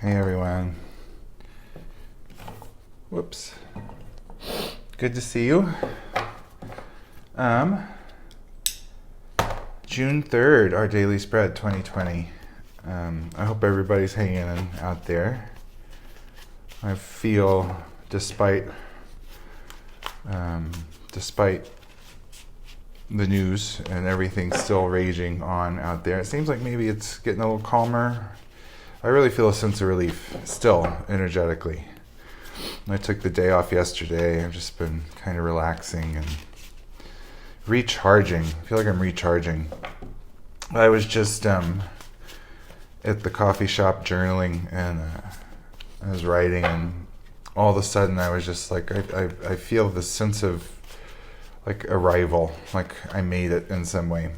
Hey everyone. Whoops. Good to see you. June 3rd, our daily spread 2020. I hope everybody's hanging in out there. I feel despite the news and everything still raging on out there, it seems like maybe it's getting a little calmer. I really feel a sense of relief still energetically. I took the day off yesterday. I've just been kind of relaxing and recharging. I feel like I'm recharging. I was just at the coffee shop journaling, and I was writing, and all of a sudden I was just like, I feel this sense of like arrival, like I made it in some way.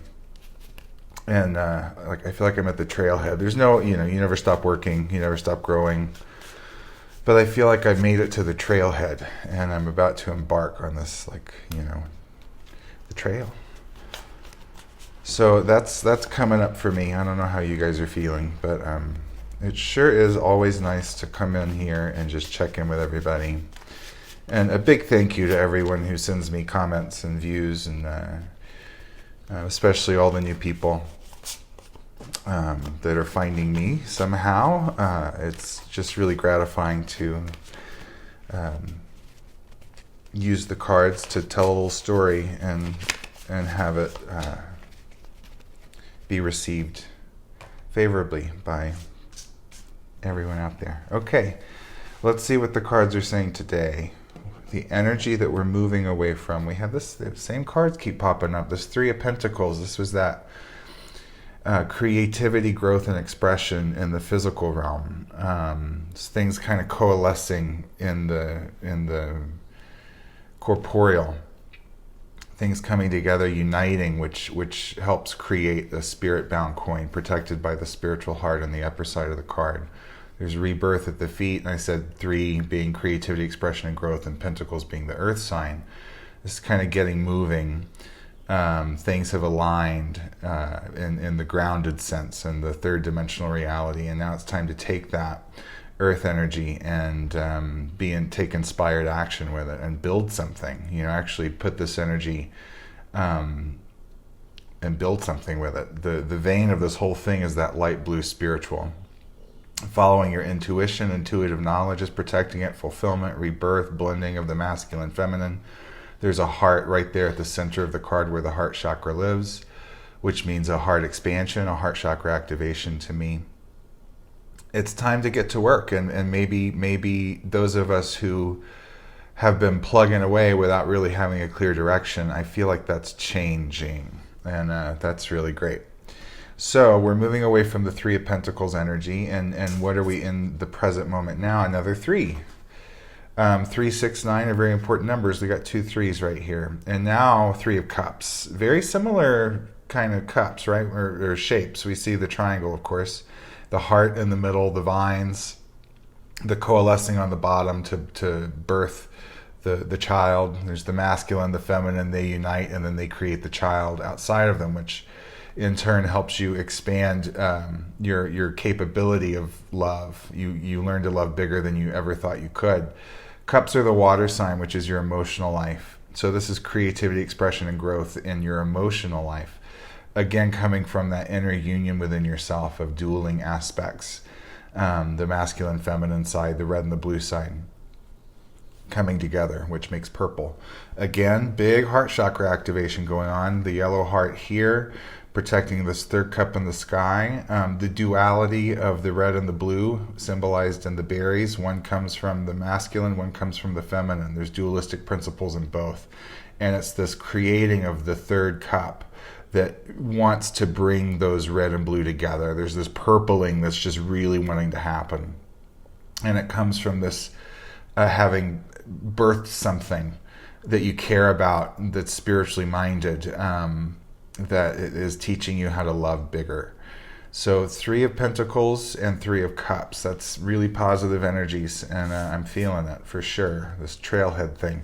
And like I feel like I'm at the trailhead. There's no, you never stop working, you never stop growing. But I feel like I've made it to the trailhead, and I'm about to embark on this, like, the trail. So that's coming up for me. I don't know how you guys are feeling, but it sure is always nice to come in here and just check in with everybody. And a big thank you to everyone who sends me comments and views, and especially all the new people that are finding me somehow. It's just really gratifying to use the cards to tell a little story and have it be received favorably by everyone out there. Okay, let's see what the cards are saying today. The energy that we're moving away from. We have the same cards keep popping up. This Three of Pentacles. This was that creativity, growth, and expression in the physical realm. Things kind of coalescing in the corporeal. Things coming together, uniting, which helps create a spirit-bound coin protected by the spiritual heart on the upper side of the card. There's rebirth at the feet, and I said 3 being creativity, expression, and growth, and Pentacles being the earth sign. This is kind of getting moving. Things have aligned in the grounded sense and the third dimensional reality, and now it's time to take that earth energy and take inspired action with it and build something. Actually put this energy and build something with it. The vein of this whole thing is that light blue spiritual. Following your intuition, intuitive knowledge is protecting it, fulfillment, rebirth, blending of the masculine, feminine. There's a heart right there at the center of the card where the heart chakra lives, which means a heart expansion, a heart chakra activation to me. It's time to get to work, and maybe those of us who have been plugging away without really having a clear direction, I feel like that's changing, and that's really great. So we're moving away from the Three of Pentacles energy, and what are we in the present moment now? Another 3. 3, 6, 9 are very important numbers. We got 2 3s right here. And now 3 of Cups. Very similar kind of cups, right? Or shapes. We see the triangle, of course. The heart in the middle, the vines, the coalescing on the bottom to birth the child. There's the masculine, the feminine. They unite, and then they create the child outside of them, which in turn helps you expand your capability of love. You learn to love bigger than you ever thought you could. Cups are the water sign, which is your emotional life. So this is creativity, expression, and growth in your emotional life. Again, coming from that inner union within yourself of dueling aspects. The masculine, feminine side, the red and the blue side coming together, which makes purple. Again, big heart chakra activation going on. The yellow heart here, protecting this third cup in the sky. The duality of the red and the blue symbolized in the berries. One comes from the masculine, one comes from the feminine. There's dualistic principles in both. And it's this creating of the third cup that wants to bring those red and blue together. There's this purpling that's just really wanting to happen. And it comes from this having birthed something that you care about, that's spiritually minded, that it is teaching you how to love bigger. So 3 of Pentacles and 3 of Cups. That's really positive energies, and I'm feeling it for sure, this trailhead thing.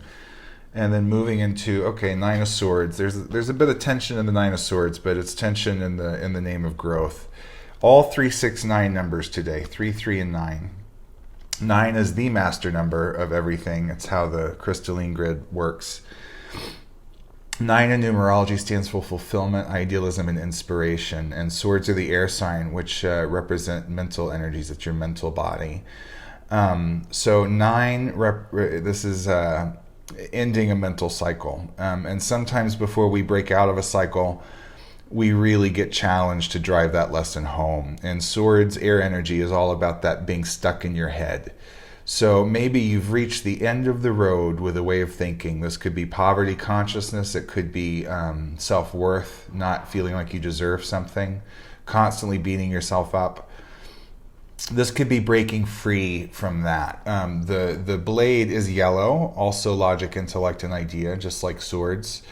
And then moving into, okay, 9 of Swords. There's a bit of tension in the 9 of Swords, but it's tension in the name of growth. All 369 numbers today, 3, 3, and 9. 9 is the master number of everything. It's how the crystalline grid works. 9 in numerology stands for fulfillment, idealism, and inspiration. And swords are the air sign, which represent mental energies. It's your mental body. So 9, this is ending a mental cycle. And sometimes before we break out of a cycle, we really get challenged to drive that lesson home. And swords, air energy, is all about that being stuck in your head. So maybe you've reached the end of the road with a way of thinking. This could be poverty consciousness. It could be self-worth, not feeling like you deserve something, constantly beating yourself up. This could be breaking free from that. The blade is yellow, also logic, intellect, and idea, just like swords.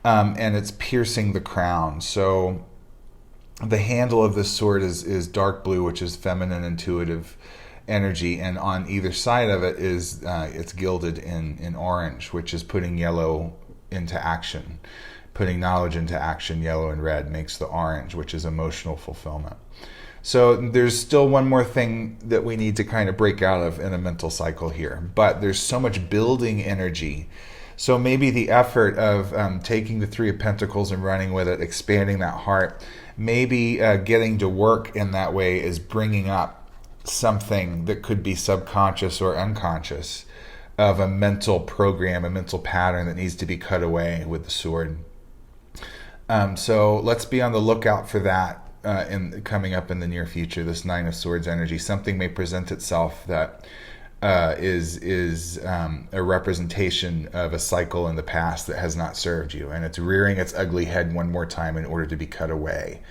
And it's piercing the crown. So the handle of this sword is dark blue, which is feminine, intuitive energy, and on either side of it is it's gilded in orange, which is putting yellow into action. Putting knowledge into action, yellow and red, makes the orange, which is emotional fulfillment. So there's still one more thing that we need to kind of break out of in a mental cycle here, but there's so much building energy. So maybe the effort of taking the 3 of Pentacles and running with it, expanding that heart, maybe getting to work in that way is bringing up something that could be subconscious or unconscious of a mental program, a mental pattern that needs to be cut away with the sword. So let's be on the lookout for that coming up in the near future, this 9 of Swords energy. Something may present itself that is a representation of a cycle in the past that has not served you, and it's rearing its ugly head one more time in order to be cut away.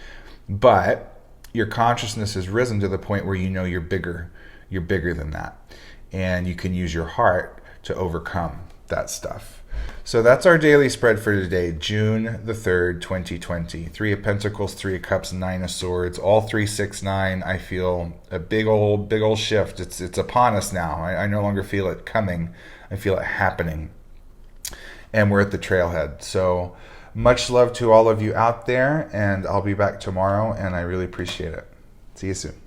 But your consciousness has risen to the point where you know you're bigger than that, and you can use your heart to overcome that stuff. So that's our daily spread for today, June the 3rd, 2020. 3 of Pentacles, 3 of Cups, 9 of Swords, all 3, 6, 9. I feel a big old shift. It's upon us now. I no longer feel it coming. I feel it happening. And we're at the trailhead. So much love to all of you out there, and I'll be back tomorrow, and I really appreciate it. See you soon.